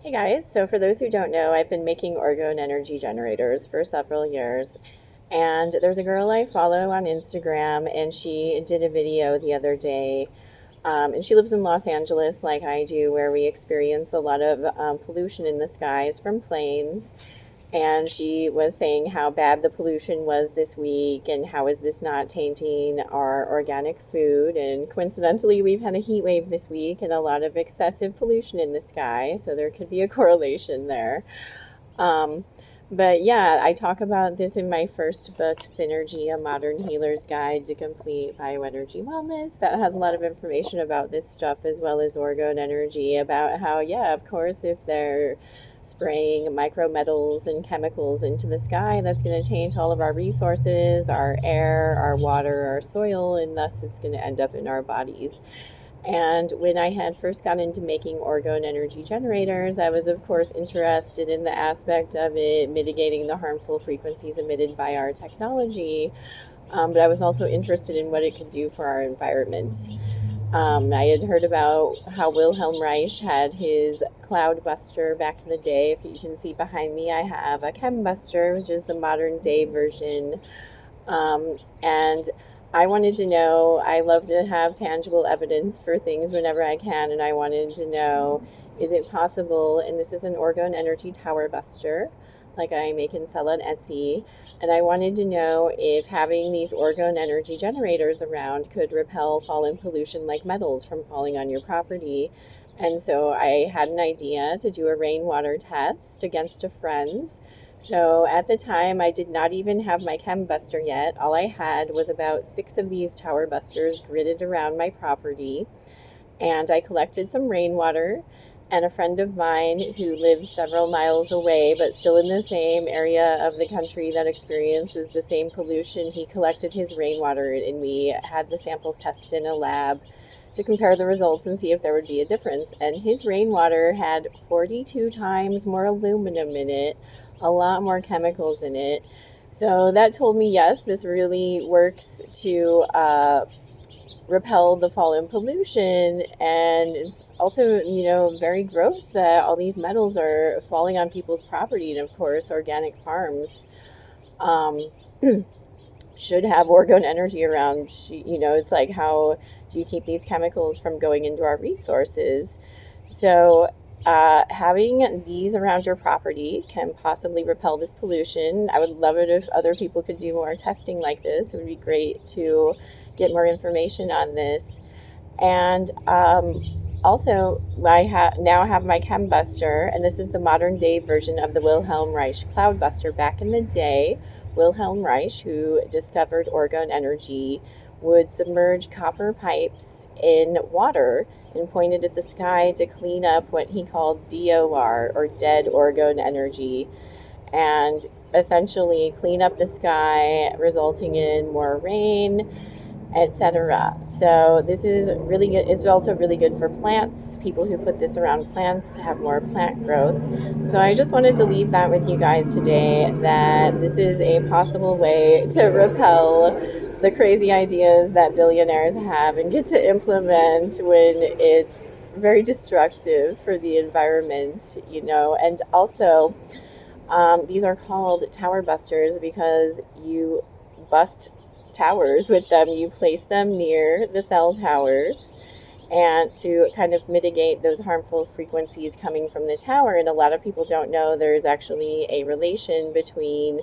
Hey guys, so for those who don't know, I've been making Orgone energy generators for several years. And there's a girl I follow on Instagram, and she did a video the other day. And she lives in Los Angeles, like I do, where we experience a lot of pollution in the skies from planes. And she was saying how bad the pollution was this week and how is this not tainting our organic food. And coincidentally, we've had a heat wave this week and a lot of excessive pollution in the sky, so there could be a correlation there. Um, but yeah, I talk about this in my first book, Synergy, A Modern Healer's Guide to Complete Bioenergy Wellness. That has a lot of information about this stuff as well as orgone energy, about how, yeah, of course, if they're spraying micrometals and chemicals into the sky, that's going to taint all of our resources, our air, our water, our soil, and thus it's going to end up in our bodies. And when I had first got into making orgone energy generators, I was, of course, interested in the aspect of it mitigating the harmful frequencies emitted by our technology. But I was also interested in what it could do for our environment. I had heard about how Wilhelm Reich had his cloudbuster back in the day. If you can see behind me, I have a Chembuster, which is the modern day version. And I wanted to know, I love to have tangible evidence for things whenever I can, and I wanted to know, is it possible, and this is an orgone energy tower buster, like I make and sell on Etsy, and I wanted to know if having these orgone energy generators around could repel fallen pollution like metals from falling on your property. And so I had an idea to do a rainwater test against a friend's. So at the time, I did not even have my Chembuster yet. All I had was about 6 of these tower busters gridded around my property. And I collected some rainwater. And a friend of mine who lives several miles away, but still in the same area of the country that experiences the same pollution, he collected his rainwater, and we had the samples tested in a lab to compare the results and see if there would be a difference. And his rainwater had 42 times more aluminum in it, a lot more chemicals in it. So that told me, yes, this really works to repel the fallen pollution. And it's also, very gross that all these metals are falling on people's property. And of course, organic farms um, should have orgone energy around. It's like, how do you keep these chemicals from going into our resources? So having these around your property can possibly repel this pollution. I would love it if other people could do more testing like this. It would be great to get more information on this. And also, I now have my Chembuster, and this is the modern day version of the Wilhelm Reich Cloudbuster. Back in the day, Wilhelm Reich, who discovered orgone energy, would submerge copper pipes in water and pointed at the sky to clean up what he called DOR, or dead orgone energy, and essentially clean up the sky, resulting in more rain, etc. So this is really good. It's also really good for plants. People who put this around plants have more plant growth. So I just wanted to leave that with you guys today, that this is a possible way to repel the crazy ideas that billionaires have and get to implement when it's very destructive for the environment, And also, these are called tower busters because you bust towers with them. You place them near the cell towers and to kind of mitigate those harmful frequencies coming from the tower. And a lot of people don't know there's actually a relation between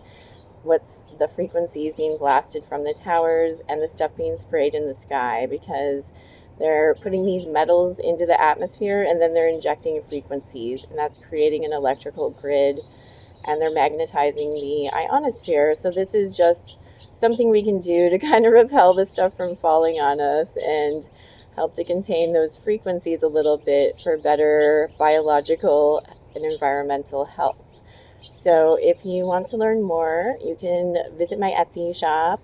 what's the frequencies being blasted from the towers and the stuff being sprayed in the sky, because they're putting these metals into the atmosphere and then they're injecting frequencies, and that's creating an electrical grid, and they're magnetizing the ionosphere. So this is just something we can do to kind of repel the stuff from falling on us and help to contain those frequencies a little bit for better biological and environmental health. So if you want to learn more, you can visit my Etsy shop,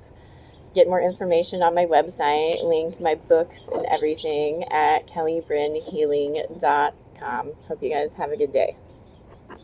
get more information on my website, link my books and everything at kellybrynhealing.com. Hope you guys have a good day.